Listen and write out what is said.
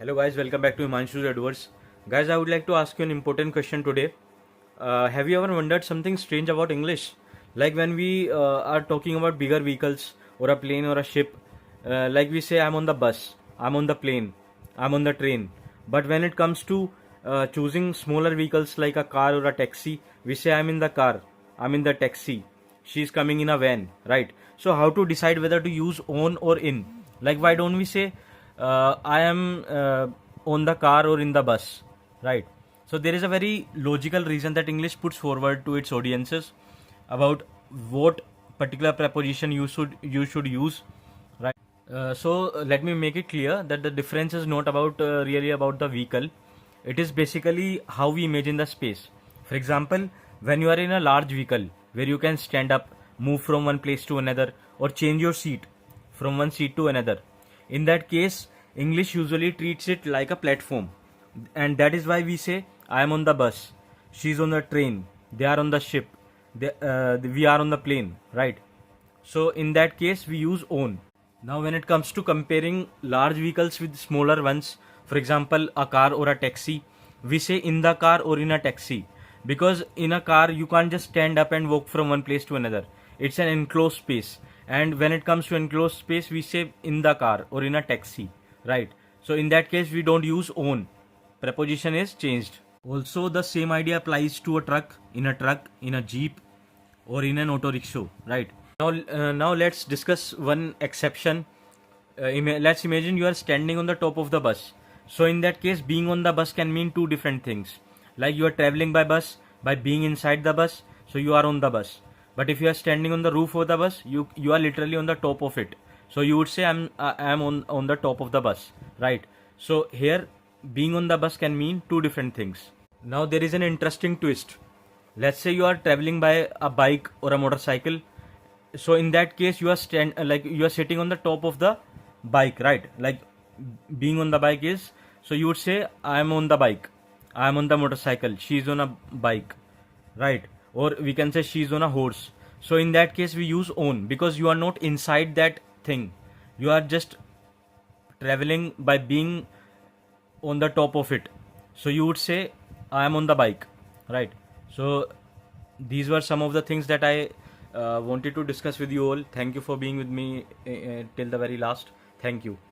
Hello guys, welcome back to Himanshu's Adverse. Guys, I would like to ask you an important question today. Have you ever wondered something strange about English? Like when we are talking about bigger vehicles or a plane or a ship, like we say I'm on the bus, I'm on the plane, I'm on the train. But when it comes to choosing smaller vehicles like a car or a taxi, we say I'm in the car, I'm in the taxi, she's coming in a van, right? So how to decide whether to use on or in? Like why don't we say I am on the car or in the bus, right? So there is a very logical reason that English puts forward to its audiences about what particular preposition you should use, right? So let me make it clear that the difference is not about really about the vehicle. It is basically how we imagine the space. For example, when you are in a large vehicle where you can stand up, move from one place to another, or change your seat from one seat to another. In that case, English usually treats it like a platform, and that is why we say, I am on the bus, she's on the train, they are on the ship, we are on the plane, right? So, in that case, we use on. Now, when it comes to comparing large vehicles with smaller ones, for example, a car or a taxi, we say in the car or in a taxi, because in a car you can't just stand up and walk from one place to another. It's an enclosed space, and when it comes to enclosed space, we say in the car or in a taxi, right? So in that case, we don't use on. Preposition is changed. Also, the same idea applies to a truck, in a jeep, or in an auto rickshaw, right? Now let's discuss one exception. Let's imagine you are standing on the top of the bus. So in that case, being on the bus can mean two different things. Like you are traveling by bus, by being inside the bus, so you are on the bus. But if you are standing on the roof of the bus, you are literally on the top of it. So you would say I'm on the top of the bus, right? So here, being on the bus can mean two different things. Now there is an interesting twist. Let's say you are traveling by a bike or a motorcycle. So in that case, you are like you are sitting on the top of the bike, right? Like being on the bike is, so you would say I am on the bike, I am on the motorcycle, she is on a bike, right? Or we can say she's on a horse. So in that case, we use on because you are not inside that thing, you are just traveling by being on the top of it. So you would say I am on the bike, right? So these were some of the things that I wanted to discuss with you all. Thank you for being with me till the very last. Thank you.